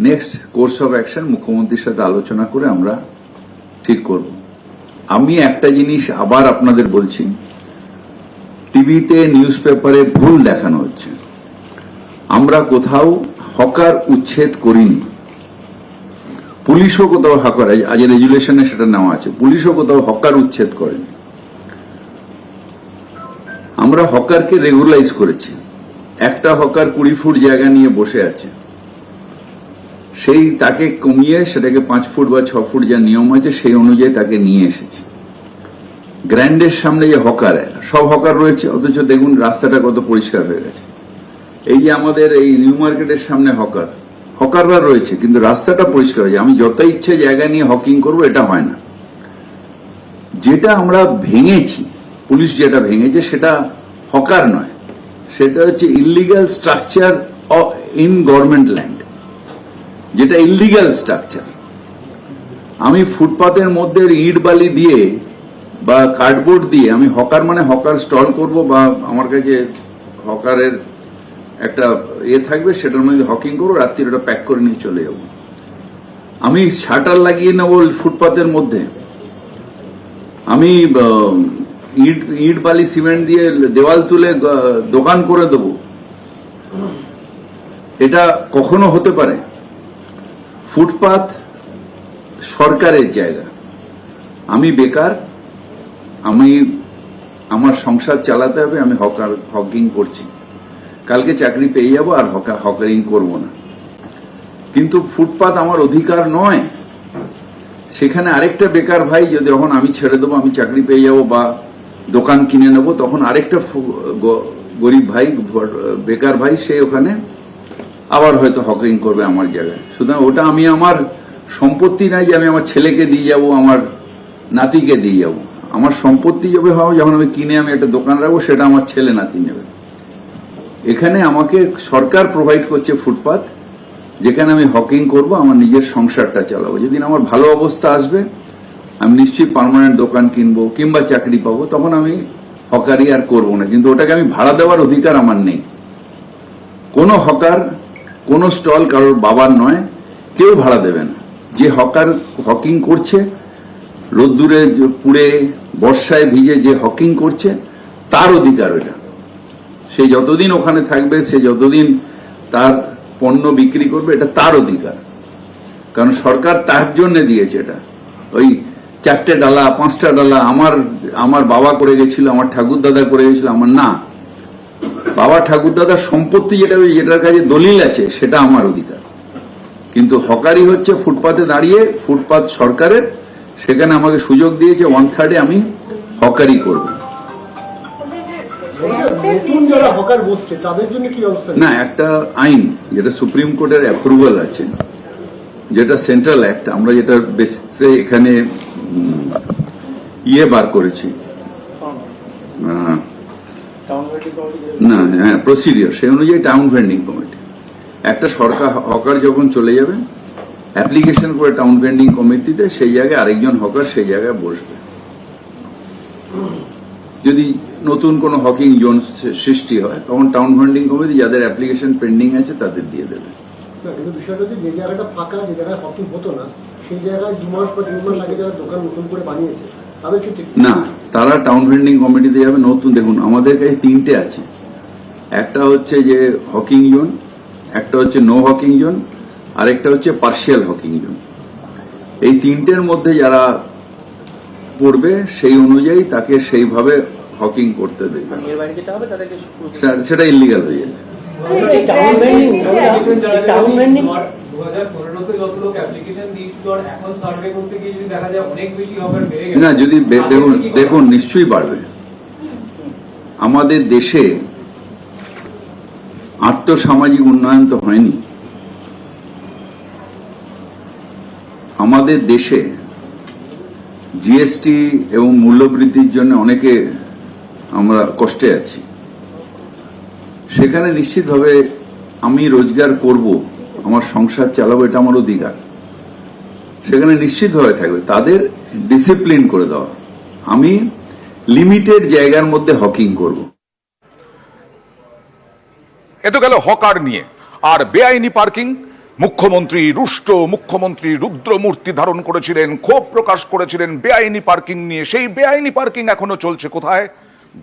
Next course of action মুখ্যমন্ত্রীর সাথে আলোচনা করে আমরা ঠিক করব। আমি একটা জিনিস আবার আপনাদের বলছি, টিভিতে নিউজ পেপারে ভুল দেখানো হচ্ছে। আমরা কোথাও হকার উচ্ছেদ করিনি, পুলিশও কোথাও হকার, আজ রেজুলেশনে সেটা নেওয়া আছে, পুলিশও কোথাও হকার উচ্ছেদ করেনি। আমরা হকারকে রেগুলাইজ করেছি। একটা হকার 20 ফুট জায়গা নিয়ে বসে আছে, সেই তাকে কমিয়ে সেটাকে 5 ফুট বা 6 ফুট যা নিয়ম আছে সেই অনুযায়ী তাকে নিয়ে এসেছি। গ্র্যান্ডের সামনে যে হকার, সব হকার রয়েছে, অথচ দেখুন রাস্তাটা কত পরিষ্কার হয়ে গেছে। এই যে আমাদের এই নিউ মার্কেটের সামনে হকাররা রয়েছে, কিন্তু রাস্তাটা পরিষ্কার হয়েছে। আমি যত ইচ্ছে জায়গা নিয়ে হকিং করবো, এটা হয় না। যেটা আমরা ভেঙেছি, পুলিশ যেটা ভেঙেছে, সেটা হকার নয়, সেটা হচ্ছে illegal structure in government land, যেটা ইলিগাল স্ট্রাকচার। আমি ফুটপাতের মধ্যে ইট বালি দিয়ে বা কার্ডবোর্ড দিয়ে আমি হকার মানে হকার স্টল করব, বা আমার কাছে হকারের একটা থাকবে, সেটার মধ্যে হকিং করবো, রাত্রি ওটা প্যাক করে নিয়ে চলে যাব। আমি শাটার লাগিয়ে নেবো ফুটপাতের মধ্যে, আমি ইট বালি সিমেন্ট দিয়ে দেওয়াল তুলে দোকান করে দেব, এটা কখনো হতে পারে? ফুটপাত সরকারের জায়গা। আমি বেকার, আমি আমার সংসার চালাতে হবে, আমি হকিং করছি, কালকে চাকরি পেয়ে যাব আর হকারিং করব না। কিন্তু ফুটপাত আমার অধিকার নয়। সেখানে আরেকটা বেকার ভাই, যদি যখন আমি ছেড়ে দেবো, আমি চাকরি পেয়ে যাব বা দোকান কিনে নেব, তখন আরেকটা গরিব ভাই, বেকার ভাই, সে ওখানে আবার হয়তো হকিং করবে আমার জায়গায়। সুতরাং ওটা আমি আমার সম্পত্তি নাই যে আমি আমার ছেলেকে দিয়ে যাব, আমার নাতিকে দিয়ে যাব। আমার সম্পত্তি যবে হবে যখন আমি কিনে আমি একটা দোকান রাখবো, সেটা আমার ছেলে নাতি নেবে। এখানে আমাকে সরকার প্রোভাইড করছে ফুটপাত, যেখানে আমি হকিং করব, আমার নিজের সংসারটা চালাবো। যেদিন আমার ভালো অবস্থা আসবে, আমি নিশ্চয়ই পার্মানেন্ট দোকান কিনবো কিংবা চাকরি পাবো, তখন আমি হকারি আর করবো না। কিন্তু ওটাকে আমি ভাড়া দেওয়ার অধিকার আমার নেই। কোনো হকার, কোনো স্টল কারোর বাবার নয়, কেউ ভাড়া দেবে না। যে হকার হকিং করছে, রোদ্দুরে পুড়ে বর্ষায় ভিজে যে হকিং করছে, তার অধিকার ওটা। সে যতদিন ওখানে থাকবে, সে যতদিন তার পণ্য বিক্রি করবে, এটা তার অধিকার। কারণ সরকার তার জন্য দিয়েছে এটা। ওই 4টে ডালা 5টা ডালা আমার বাবা করে গেছিল, আমার ঠাকুর দাদা করে গেছিল, আমার না। বাবা ঠাকুর দাদার সম্পত্তি যেটার কাছে দলিল আছে, সেটা আমার অধিকার। কিন্তু হকারি হচ্ছে ফুটপাতে দাঁড়িয়ে, ফুটপাত সরকারের, সেখানে আমাকে সুযোগ দিয়েছে 1/3 আমি হকারি করব। না, একটা আইন যেটা সুপ্রিম কোর্টের অ্যাপ্রুভাল আছে, যেটা সেন্ট্রাল অ্যাক্ট, আমরা যেটা বেসিসে এখানে বার করেছি, না হ্যাঁ প্রসিডিওর, সেই অনুযায়ী টাউন ভেন্ডিং কমিটি, একটা সরকার হকার যখন চলে যাবে, অ্যাপ্লিকেশন করে টাউন ভেন্ডিং কমিটিতে, সেই জায়গায় আরেকজন হকার সেই জায়গায় বসবে। যদি নতুন কোনো হকিং জোন সৃষ্টি হয়, তখন টাউন ভেন্ডিং কমিটি যাদের অ্যাপ্লিকেশন পেন্ডিং আছে তাদের দিয়ে দেবে। কিন্তু বিষয়টা হচ্ছে, যে জায়গাটা ফাঁকা, যে জায়গায় হকিং হতো না, সেই জায়গায় 2 মাস বা 3 মাস আগে যারা দোকান নতুন করে বানিয়েছে, তাদের ক্ষেত্রে না, তারা টাউন ভেন্ডিং কমিটিতে যাবে। নতুন দেখুন, আমাদের কাছে 3টে আছে। একটা হচ্ছে যে হকিং জোন, একটা হচ্ছে নো হকিং জোন, আর একটা হচ্ছে পার্শিয়াল হকিং জোন। এই 3টের মধ্যে যারা পড়বে, সেই অনুযায়ী তাকে সেইভাবে হকিং করতে দেবে, সেটা ইলিগাল হয়ে যাবে। না, যদি দেখুন নিশ্চয়ই বাড়বে। আমাদের দেশে আর্থসামাজিক উন্নয়ন তো হয়নি। আমাদের দেশে জিএসটি এবং মূল্যবৃদ্ধির জন্য অনেকে আমরা কষ্টে আছি। সেখানে নিশ্চিতভাবে আমি রোজগার করব, আমার সংসার চালাবো, এটা আমার অধিকার। সেখানে নিশ্চিতভাবে থাকবে। তাদের ডিসিপ্লিন করে দেওয়া, আমি লিমিটেড জায়গার মধ্যে হকিং করব। এ তো গেল হকার নিয়ে। আর বেআইনি পার্কিং, মুখ্যমন্ত্রী রুষ্ট, মুখ্যমন্ত্রী রুদ্রমূর্তি ধারণ করেছিলেন, ক্ষোভ প্রকাশ করেছিলেন বেআইনি পার্কিং নিয়ে। সেই বেআইনি পার্কিং এখনো চলছে কোথায়?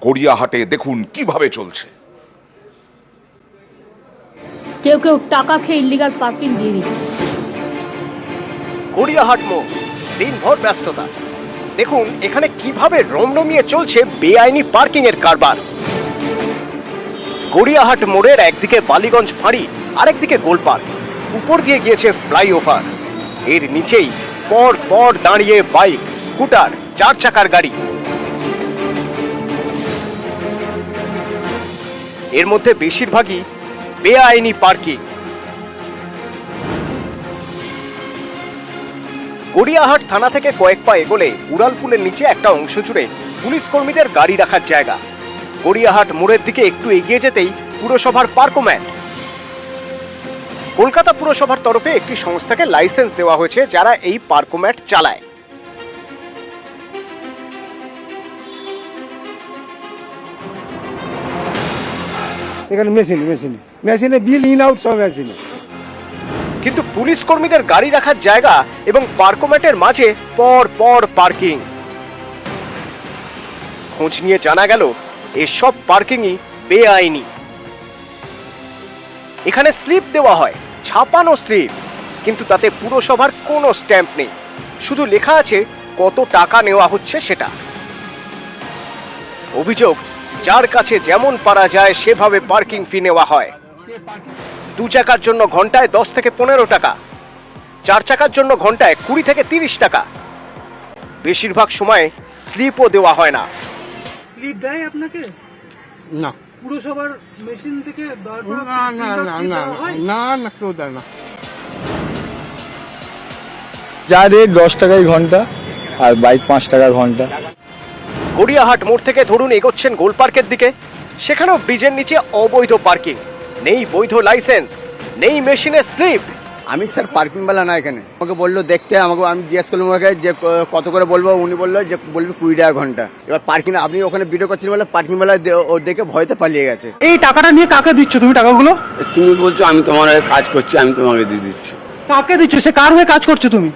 গড়িয়াহাটে দেখুন কিভাবে চলছে। কেউ কেউ টাকা খেয়ে ইলিগাল পার্কিং দিয়ে দিচ্ছে। গড়িয়াহাট মোড়, দিনভর ব্যস্ততা। দেখুন এখানে কিভাবে রমরমিয়ে চলছে বেআইনি পার্কিং এর কারবার। গড়িয়াহাট মোড়ের একদিকে বালিগঞ্জ ফাঁড়ি, আরেকদিকে গোলপার্ক, উপর দিয়ে গিয়েছে ফ্লাইওভার। এর নিচেই পর পর দাঁড়িয়ে বাইক, স্কুটার, 4 চাকার গাড়ি। এর মধ্যে বেশিরভাগই বেআইনি পার্কিং। গড়িয়াহাট থানা থেকে কয়েক পা এগোলে উড়ালপুলের নিচে একটা অংশ জুড়ে পুলিশ কর্মীদের গাড়ি রাখার জায়গা। গড়িয়াহাট মোড়ের দিকে একটু এগিয়ে যেতেই পুরসভার পার্কোম্যাট। কলকাতা পুরসভার তরফে একটি সংস্থাকে লাইসেন্স দেওয়া হয়েছে যারা এই পার্কোম্যাট চালায়। এখানে মেশিনে বিল ইন আউট সব মেশিনে। কিন্তু পুলিশ কর্মীদের গাড়ি রাখার জায়গা এবং পার্কোম্যাটের মাঝে পর পর পার্কিং। খোঁজ নিয়ে জানা গেল এসব পার্কিংই বেআইনি। এখানে স্লিপ দেওয়া হয়, ছাপানো স্লিপ, কিন্তু তাতে পুরসভার কোনো স্ট্যাম্প নেই, শুধু লেখা আছে কত টাকা নেওয়া হচ্ছে সেটা। অভিযোগ, যার কাছে যেমন পারা যায় সেভাবে পার্কিং ফি নেওয়া হয়। 2 চাকার জন্য ঘন্টায় 10 থেকে 15 টাকা, 4 চাকার জন্য ঘন্টায় 20 থেকে 30 টাকা। বেশিরভাগ সময় স্লিপও দেওয়া হয় না। স্লিপ দেয় আপনাকে? না পুরসভার মেশিন থেকে বার করা না না না slip না দেওয়া হয়? না না কেউ দেয় না। যা রেট 10 টাকায় ঘন্টা আর বাইক 5 টাকা ঘন্টা। গড়িয়াহাট মোড় থেকে ধরুন এগোচ্ছেন গোলপার্কের দিকে, সেখানেও ব্রিজের নিচে অবৈধ পার্কিং, নেই বৈধ লাইসেন্স, নেই মেশিনের স্লিপ। আমি স্যার পার্কিং বালা না এখানে, আমাকে বললো দেখতে, আমাকে আমি জিজ্ঞেস করলাম ওনাকে যে কত করে বলবো, উনি বললো যে বলবি 20 টাকা ঘন্টা। এবার পার্কিং আপনি ওখানে ভিডিও করছিলেন বলে পার্কিং বালা ও দেখে ভয়তে পালিয়ে গেছে। এই টাকাটা নিয়ে কাকে দিচ্ছ তুমি টাকাগুলো? তুমি বলছো আমি তোমার হয়ে কাজ করছি, আমি তোমাকে দিয়ে দিচ্ছি। কাকে দিচ্ছ? সে কার হয়ে কাজ করছো তুমি?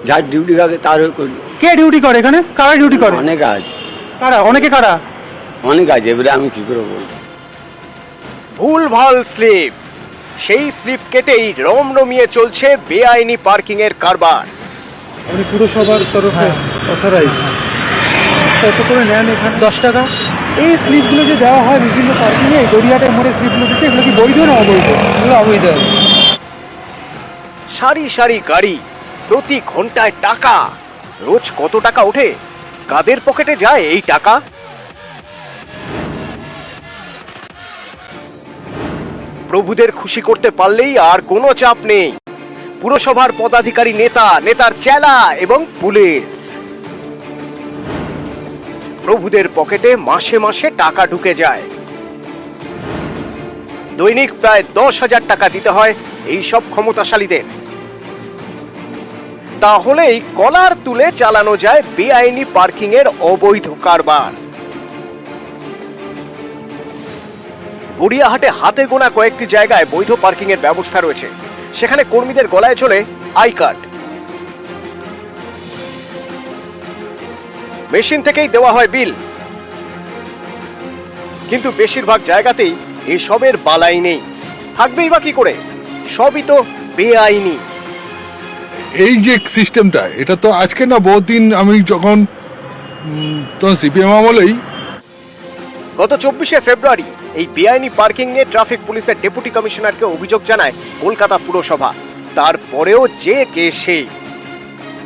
যার ডিউটি থাকে তার হয়ে করি। কে ডিউটি করে এখানে? কারা ডিউটি করে? অনেক আছে, কারা? অনেকে কারা? অনেক আছে, এবারে আমি কি করে বলবো। ভুলভাল স্লিপ, সেই স্লিপ কেটেই রমরমিয়ে চলছে বেআইনি পার্কিং এর কারবার। আপনি পুরসভার তরফে অথরাইজ কত করে নেন এখানে? 10 টাকা। এই স্লিপগুলো যে দেওয়া হয় বিভিন্ন পার্কিংয়ে, গড়িয়াহাটের মোড়ে স্লিপগুলো দিতে, এগুলো কি বৈধ না অবৈধ? এগুলো অবৈধ। সারি সারি গাড়ি, প্রতি ঘন্টায় টাকা। রোজ কত টাকা ওঠে? কাদের পকেটে যায় এই টাকা? প্রভুদের খুশি করতে পারলেই আর কোনো চাপ নেই। পুরসভার পদাধিকারী, নেতা, নেতার চেলা এবং পুলিশ। প্রভুদের পকেটে মাসে মাসে টাকা ঢুকে যায়। দৈনিক প্রায় 10,000 টাকা দিতে হয় এই সব ক্ষমতাশালীদের। তাহলেই কলার তুলে চালানো যায় বেআইনি পার্কিং এর অবৈধ কারবার। গড়িয়াহাটে হাতে গোনা কয়েকটি জায়গায় বৈধ পার্কিং এর ব্যবস্থা রয়েছে। সেখানে কর্মীদের গলায় চলে আই কার্ড, মেশিন থেকেই দেওয়া হয় বিল। কিন্তু বেশিরভাগ জায়গাতেই এসবের বালাই নেই। থাকবেই বা কি করে? সবই তো বেআইনি। এই যে সিস্টেমটা, এটা তো আজকে না, বহুদিন আমি যখন তখন সিপিএম আমলেই। গত 24শে ফেব্রুয়ারি এই বেআইনি পার্কিং নিয়ে ট্রাফিক পুলিশের ডেপুটি কমিশনারকে অভিযোগ জানায় কলকাতা পুরসভা। তারপরেও যে কে সেই।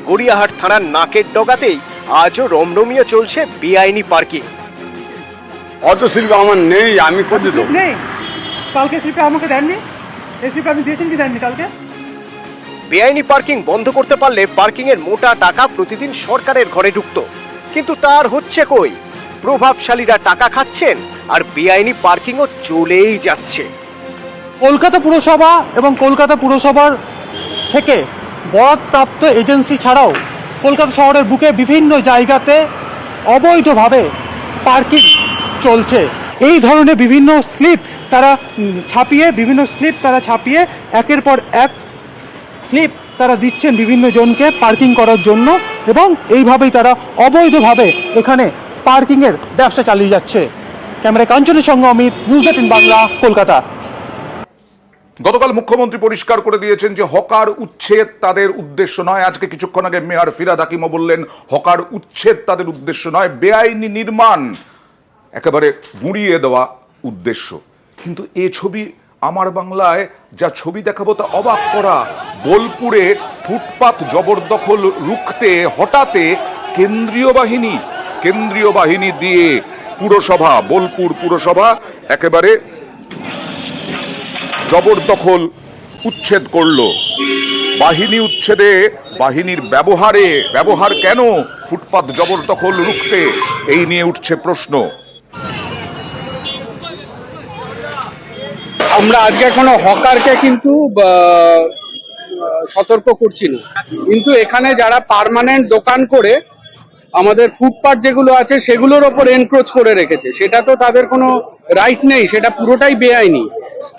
গড়িয়াহাট থানার নাকের ডগাতেই আজও রমরমিয়ে চলছে বেআইনি পার্কিং। অত শিল্প আমার নেই, আমি করে দেবো। নেই? কালকে স্লিপে আমাকে দেননি? এই স্লিপে আপনি দিয়েছেন কি দেননি কালকে? বেআইনি পার্কিং বন্ধ করতে পারলে পার্কিং এর মোটা টাকা প্রতিদিন সরকারের ঘরে ঢুকতো, কিন্তু তার হচ্ছে কই? প্রভাবশালীরা টাকা খাচ্ছেন আর বেআইনি পার্কিংও চলেই যাচ্ছে। কলকাতা পুরসভা এবং কলকাতা পুরসভার থেকে বরাদপ্রাপ্ত এজেন্সি ছাড়াও কলকাতা শহরের বুকে বিভিন্ন জায়গাতে অবৈধভাবে পার্কিং চলছে। এই ধরনের বিভিন্ন স্লিপ তারা ছাপিয়ে একের পর এক স্লিপ তারা দিচ্ছেন বিভিন্ন জনকে পার্কিং করার জন্য, এবং এইভাবেই তারা অবৈধভাবে এখানে পার্কিংয়ের ব্যবসা চালিয়ে যাচ্ছে। ক্যামেরা কাঞ্চনের সঙ্গে অমিত, নিউজ 18 বাংলা, কলকাতা। গতকাল মুখ্যমন্ত্রী পরিষ্কার করে দিয়েছেন যে হকার উচ্ছেদ তাদের উদ্দেশ্য নয়। আজকে কিছুক্ষণ আগে মেয়র ফিরাদ হাকিমও বললেন হকার উচ্ছেদ তাদের উদ্দেশ্য নয়, বেআইনি নির্মাণ একেবারে গুঁড়িয়ে দেওয়া উদ্দেশ্য। কিন্তু এ ছবি আমার বাংলায় যা ছবি দেখাবো তা অবাক করা। বোলপুরে ফুটপাত জবরদখল রুখতে হঠাতে কেন্দ্রীয় বাহিনী দিয়ে পুরসভা, বোলপুর পুরসভা একেবারে জবরদখল উচ্ছেদ করলো। বাহিনী উচ্ছেদে বাহিনীর ব্যবহার কেন ফুটপাত জবরদখল রুখতে, এই নিয়ে উঠছে প্রশ্ন। আমরা আজকে কোনো হকারকে কিন্তু সতর্ক করছি না, কিন্তু এখানে যারা পার্মানেন্ট দোকান করে আমাদের ফুটপাথ যেগুলো আছে সেগুলোর ওপর এনক্রোচ করে রেখেছে, সেটা তো তাদের কোনো রাইট নেই, সেটা পুরোটাই বেআইনি।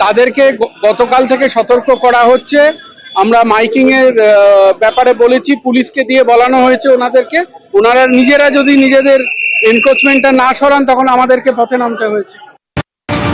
তাদেরকে গতকাল থেকে সতর্ক করা হচ্ছে। আমরা মাইকিং এর ব্যাপারে বলেছি, পুলিশকে দিয়ে বলানো হয়েছে ওনাদেরকে। ওনারা নিজেরা যদি নিজেদের এনক্রোচমেন্টটা না সরান তখন আমাদেরকে পথে নামতে হয়েছে।